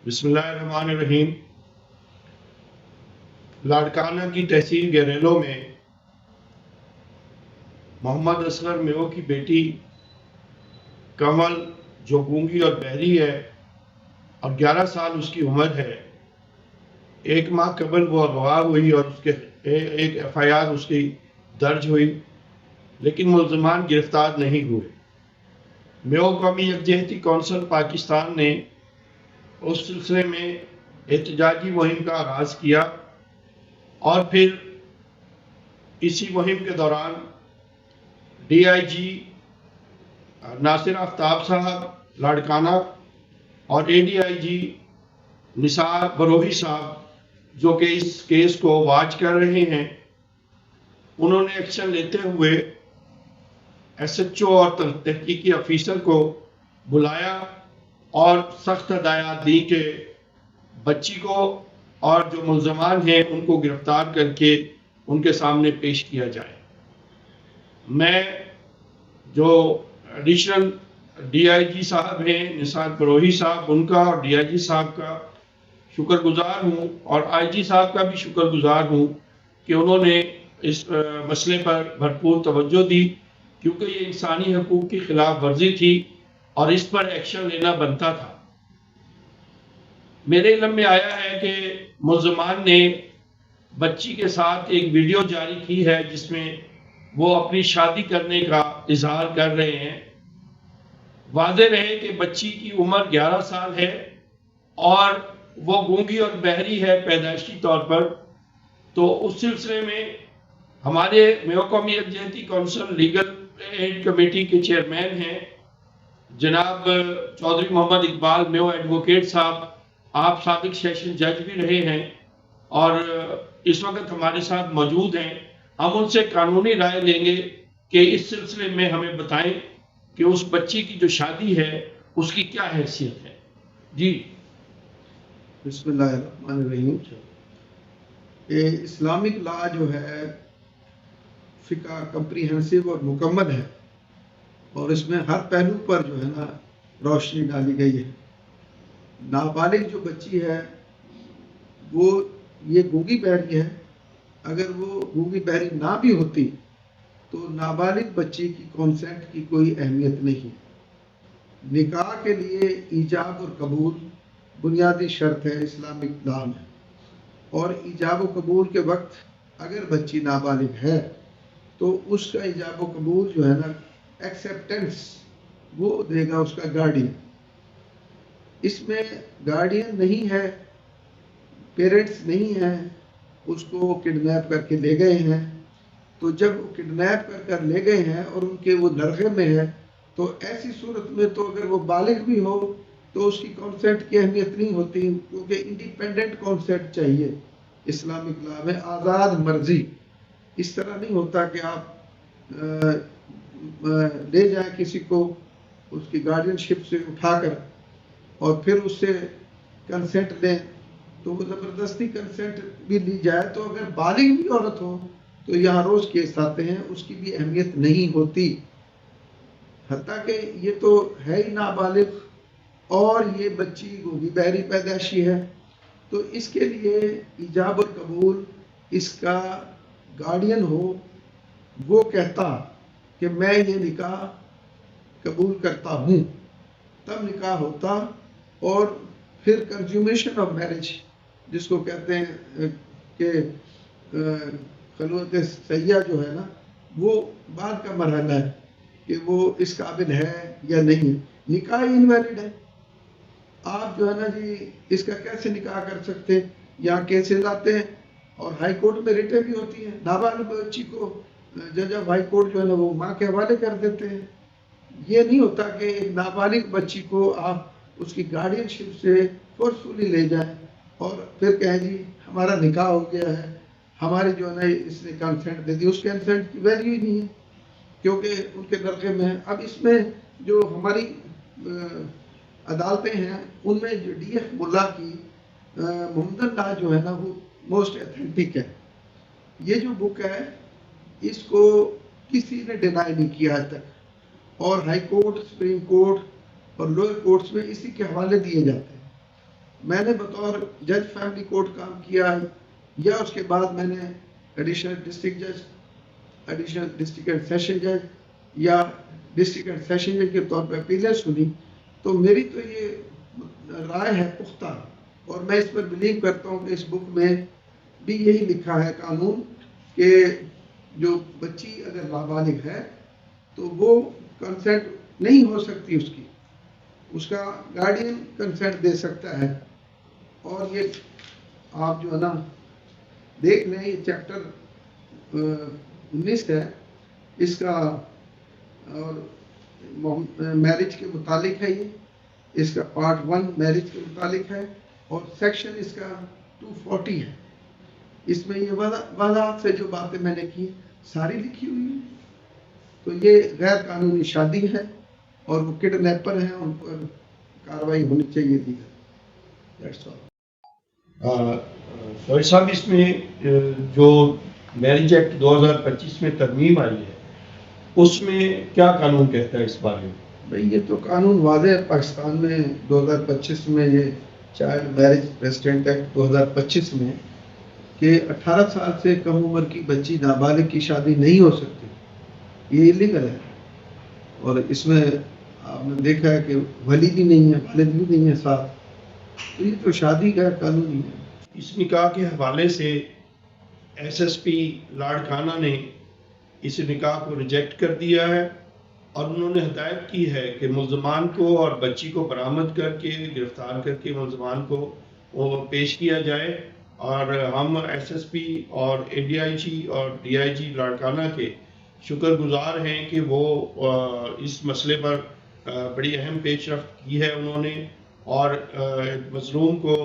بسم اللہ الرحمن الرحیم۔ لاڑکانہ کی تحصیل گریلو میں محمد اصغر میو کی بیٹی کنول جو گونگی اور بہری ہے اور 11 سال اس کی عمر ہے، ایک ماہ قبل وہ اغوا ہوئی اور اس کے ایک FIR اس کی درج ہوئی، لیکن ملزمان گرفتار نہیں ہوئے۔ میو قومی یکجہتی کونسل پاکستان نے اس سلسلے میں احتجاجی مہم کا آغاز کیا اور پھر اسی مہم کے دوران DIG ناصر آفتاب صاحب لاڑکانہ اور ADIG نثار بروہی صاحب جو کہ اس کیس کو واچ کر رہے ہیں، انہوں نے ایکشن لیتے ہوئے SHO اور تحقیقی افیسر کو بلایا اور سخت ہدایات دی کہ بچی کو اور جو ملزمان ہیں ان کو گرفتار کر کے ان کے سامنے پیش کیا جائے۔ میں جو ایڈیشنل DIG صاحب ہیں نثار بروہی صاحب، ان کا اور DIG صاحب کا شکر گزار ہوں، اور IG صاحب کا بھی شکر گزار ہوں کہ انہوں نے اس مسئلے پر بھرپور توجہ دی، کیونکہ یہ انسانی حقوق کی خلاف ورزی تھی اور اس پر ایکشن لینا بنتا تھا۔ میرے علم میں آیا ہے کہ ملزمان نے بچی کے ساتھ ایک ویڈیو جاری کی ہے جس میں وہ اپنی شادی کرنے کا اظہار کر رہے ہیں۔ واضح رہے کہ بچی کی عمر 11 سال ہے اور وہ گونگی اور بہری ہے پیدائشی طور پر، تو اس سلسلے میں ہمارے میو قومی یکجہتی کونسل لیگل ایڈ کمیٹی کے چیئرمین ہیں جناب چودھری محمد اقبال میو ایڈوکیٹ صاحب، آپ سابق سیشن جج بھی رہے ہیں اور اس وقت ہمارے ساتھ موجود ہیں۔ ہم ان سے قانونی رائے لیں گے کہ اس سلسلے میں ہمیں بتائیں کہ اس بچی کی جو شادی ہے اس کی کیا حیثیت ہے۔ جی بسم اللہ الرحمن الرحیم۔ اسلامک لا جو ہے فقہ کمپریہنسو اور مکمل ہے، اور اس میں ہر پہلو پر جو ہے نا روشنی ڈالی گئی ہے۔ نابالغ جو بچی ہے وہ یہ گونگی بہری ہے، اگر وہ گونگی بہری نہ بھی ہوتی تو نابالغ بچی کی کانسینٹ کی کوئی اہمیت نہیں۔ نکاح کے لیے ایجاب اور قبول بنیادی شرط ہے اسلامک لا میں، اور ایجاب و قبول کے وقت اگر بچی نابالغ ہے تو اس کا ایجاب و قبول جو ہے نا ایکسیپٹنس وہ دے گا اس کا گارڈین۔ اس میں گارڈین نہیں ہے، پیرنٹس نہیں ہیں، اس کو کڈنیپ کر کے لے گئے ہیں۔ تو جب وہ کڈنیپ کر لے گئے ہیں اور ان کے وہ نرغے میں ہے، تو ایسی صورت میں تو اگر وہ بالغ بھی ہو تو اس کی کانسینٹ کی اہمیت نہیں ہوتی، کیونکہ انڈیپینڈنٹ کانسینٹ چاہیے اسلامک لا میں، آزاد مرضی۔ اس طرح نہیں ہوتا کہ آپ لے جائیں کسی کو اس کی گارڈین شپ سے اٹھا کر اور پھر اس سے کنسنٹ لیں، تو وہ زبردستی کنسنٹ بھی لی جائے تو اگر بالغ بھی عورت ہو تو یہاں روز کیس آتے ہیں، اس کی بھی اہمیت نہیں ہوتی، حتیٰ کہ یہ تو ہے ہی نابالغ اور یہ بچی گونگی بہری پیدائشی ہے، تو اس کے لیے ایجاب اور قبول اس کا گارڈین ہو، وہ کہتا کہ میں یہ نکاح قبول کرتا ہوں، تب نکاح ہوتا، اور پھر کنزیومیشن آف میرج جس کو کہتے ہیں کہ خلوت سیہ جو ہے نا، وہ بعد کا مرحلہ ہے کہ وہ اس قابل ہے یا نہیں۔ نکاح انویلڈ ہے، آپ جو ہے نا جی اس کا کیسے نکاح کر سکتے؟ یہاں کیسز آتے ہیں اور ہائی کورٹ میں ریٹیں بھی ہوتی ہیں، نابالغ بچی کو جج آف ہائی کورٹ جو ہے نا وہ ماں کے حوالے کر دیتے ہیں۔ یہ نہیں ہوتا کہ ایک نابالغ بچی کو آپ اس کی گارڈین شپ سے فورسفلی لے جائیں اور پھر کہیں جی ہمارا نکاح ہو گیا ہے، ہمارے جو ہے نا اس نے کنسنٹ دے دی، اس کنسنٹ کی ویلیو ہی نہیں ہے کیونکہ ان کے نرغے میں ہے۔ اب اس میں جو ہماری عدالتیں ہیں ان میں جو DF ملا کی محمدن لا جو ہے نا وہ موسٹ ایتھینٹک ہے۔ یہ جو بک ہے اس کو کسی نے ڈینائی نہیں کیا آج تک، اور ہائی کورٹ، سپریم کورٹ اور لوئر کورٹس میں اسی کے حوالے دیے جاتے ہیں۔ میں نے بطور جج فیملی کورٹ کام کیا یا اس کے بعد میں نے ایڈیشنل ڈسٹرکٹ جج، ایڈیشنل ڈسٹرکٹ اینڈ سیشن جج یا ڈسٹرکٹ اینڈ سیشن جج کے طور پہ اپیلیں سنی، تو میری تو یہ رائے ہے پختہ، اور میں اس پر بلیو کرتا ہوں کہ اس بک میں بھی یہی لکھا ہے قانون کہ جو بچی اگر نابالغ ہے تو وہ کنسنٹ نہیں ہو سکتی، اس کا گارڈین کنسنٹ دے سکتا ہے. اور یہ آپ جو ہے نا دیکھ لیں، یہ چیپٹر 19 ہے اس کا، اور میرج کے متعلق ہے، یہ اس کا پارٹ 1 میرج کے متعلق ہے، اور سیکشن اس کا 240 ہے. اس میں یہ وضاحت سے جو باتیں میں نے کی ساری لکھی ہوئی ہیں. تو یہ غیر قانونی شادی ہے اور وہ کڈنیپر ہیں، ان پر کارروائی ہونی چاہیے دیگر. That's all. فوج صاحب، اس میں جو میرج ایکٹ 2025 میں ترمیم آئی ہے اس میں کیا قانون کہتا ہے اس بارے میں؟ بھئی یہ تو قانون واضح ہے پاکستان میں 2025 میں، یہ چائلڈ میرج پریسیڈنٹ ایکٹ 2025 میں، کہ 18 سال سے کم عمر کی بچی نابالغ کی شادی نہیں ہو سکتی، یہ لیگل ہے. اور اس میں آپ نے دیکھا ہے کہ ولی بھی نہیں ہے، والد بھی نہیں ہے ساتھ، تو یہ تو شادی غیر قانونی ہے. اس نکاح کے حوالے سے ایس ایس پی لاڑکانہ نے اس نکاح کو ریجیکٹ کر دیا ہے، اور انہوں نے ہدایت کی ہے کہ ملزمان کو اور بچی کو برآمد کر کے گرفتار کر کے ملزمان کو وہ پیش کیا جائے. اور ہم ایس ایس پی اور اے ڈی آئی جی اور ڈی آئی جی لاڑکانہ کے شکر گزار ہیں کہ وہ اس مسئلے پر بڑی اہم پیش رفت کی ہے انہوں نے، اور مظلوم کو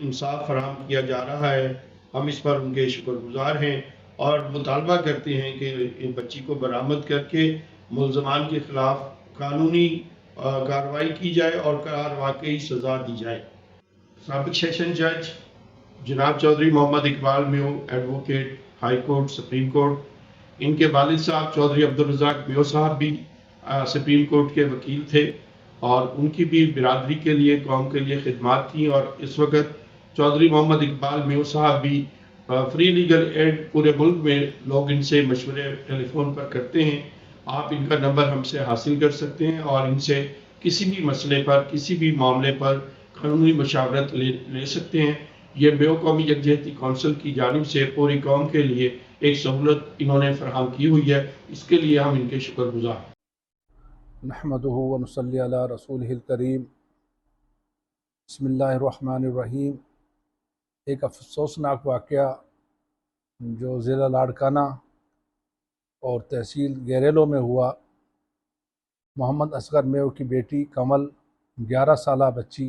انصاف فراہم کیا جا رہا ہے. ہم اس پر ان کے شکر گزار ہیں اور مطالبہ کرتے ہیں کہ بچی کو برآمد کر کے ملزمان کے خلاف قانونی کارروائی کی جائے اور واقعی سزا دی جائے. سابق سیشن جج جناب Chaudhry Muhammad Iqbal Meo, advocate, high court, supreme court, ان کے والد صاحب چودھری عبدالرزاق میو صاحب بھی سپریم کورٹ کے وکیل تھے، اور ان کی بھی برادری کے لیے، قوم کے لیے خدمات تھیں. اور اس وقت چودھری محمد اقبال میو صاحب بھی فری لیگل ایڈ پورے ملک میں لوگ ان سے مشورے ٹیلی فون پر کرتے ہیں. آپ ان کا نمبر ہم سے حاصل کر سکتے ہیں اور ان سے کسی بھی مسئلے پر، کسی بھی معاملے پر قانونی مشاورت لے سکتے ہیں. یہ میو قومی یکجہتی کونسل کی جانب سے پوری قوم کے لیے ایک سہولت انہوں نے فراہم کی ہوئی ہے، اس کے لیے ہم ان کے شکر گزار ہیں. نحمدہ و نصلی علی رسولہ الکریم. بسم اللہ الرحمن الرحیم. ایک افسوسناک واقعہ جو ضلع لاڑکانہ اور تحصیل گیریلو میں ہوا. محمد اصغر میو کی بیٹی کمل 11 سالہ بچی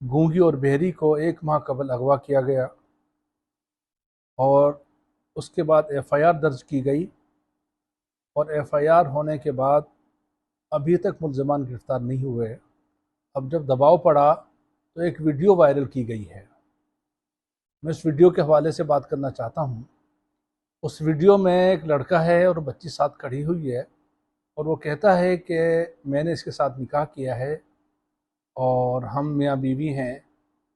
گونگی اور بہری کو 1 ماہ قبل اغوا کیا گیا، اور اس کے بعد ایف آئی آر درج کی گئی، اور ایف آئی آر ہونے کے بعد ابھی تک ملزمان گرفتار نہیں ہوئے. اب جب دباؤ پڑا تو ایک ویڈیو وائرل کی گئی ہے. میں اس ویڈیو کے حوالے سے بات کرنا چاہتا ہوں. اس ویڈیو میں ایک لڑکا ہے اور بچی ساتھ کھڑی ہوئی ہے، اور وہ کہتا ہے کہ میں نے اس کے ساتھ نکاح کیا ہے اور ہم میاں بیوی ہیں،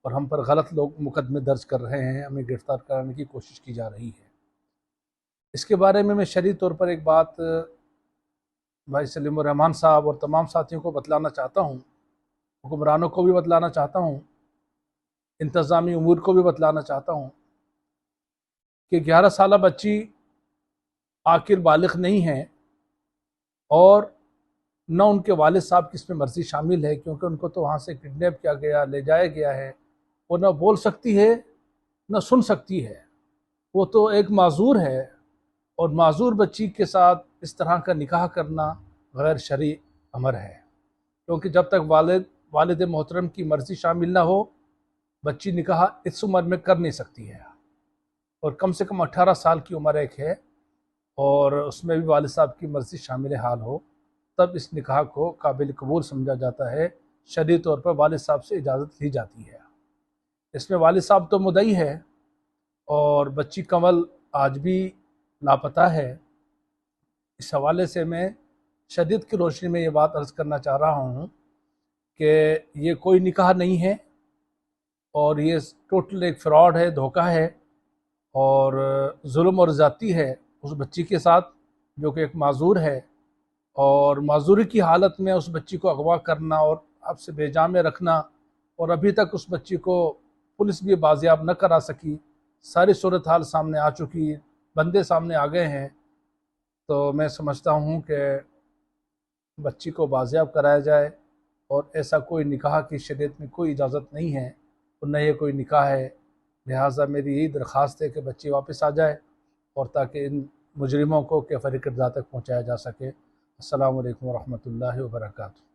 اور ہم پر غلط لوگ مقدمے درج کر رہے ہیں، ہمیں گرفتار کرانے کی کوشش کی جا رہی ہے. اس کے بارے میں شرعی طور پر ایک بات بھائی سلیم الرحمان صاحب اور تمام ساتھیوں کو بتلانا چاہتا ہوں، حکمرانوں کو بھی بتلانا چاہتا ہوں، انتظامی امور کو بھی بتلانا چاہتا ہوں کہ 11 سالہ بچی آخر بالغ نہیں ہے، اور نہ ان کے والد صاحب کی اس میں مرضی شامل ہے، کیونکہ ان کو تو وہاں سے کڈنیپ کیا گیا، لے جایا گیا ہے. وہ نہ بول سکتی ہے نہ سن سکتی ہے، وہ تو ایک معذور ہے، اور معذور بچی کے ساتھ اس طرح کا نکاح کرنا غیر شرعی امر ہے، کیونکہ جب تک والد محترم کی مرضی شامل نہ ہو بچی نکاح اس عمر میں کر نہیں سکتی ہے. اور کم سے کم 18 سال کی عمر ایک ہے، اور اس میں بھی والد صاحب کی مرضی شامل حال ہو، تب اس نکاح کو قابل قبول سمجھا جاتا ہے. شرعی طور پر والد صاحب سے اجازت لی جاتی ہے. اس میں والد صاحب تو مدعی ہے، اور بچی کمل آج بھی لاپتہ ہے. اس حوالے سے میں شدید کی روشنی میں یہ بات عرض کرنا چاہ رہا ہوں کہ یہ کوئی نکاح نہیں ہے، اور یہ ٹوٹل ایک فراڈ ہے، دھوکہ ہے اور ظلم اور زیادتی ہے اس بچی کے ساتھ جو کہ ایک معذور ہے، اور معذوری کی حالت میں اس بچی کو اغوا کرنا اور اب سے بے جا میں رکھنا، اور ابھی تک اس بچی کو پولیس بھی بازیاب نہ کرا سکی، ساری صورتحال سامنے آ چکی، بندے سامنے آ گئے ہیں، تو میں سمجھتا ہوں کہ بچی کو بازیاب کرایا جائے، اور ایسا کوئی نکاح کی شریعت میں کوئی اجازت نہیں ہے اور نہ یہ کوئی نکاح ہے، لہٰذا میری یہی درخواست ہے کہ بچی واپس آ جائے اور تاکہ ان مجرموں کو کیفر کردار تک پہنچایا جا سکے۔ السلام علیکم ورحمۃ اللہ وبرکاتہ۔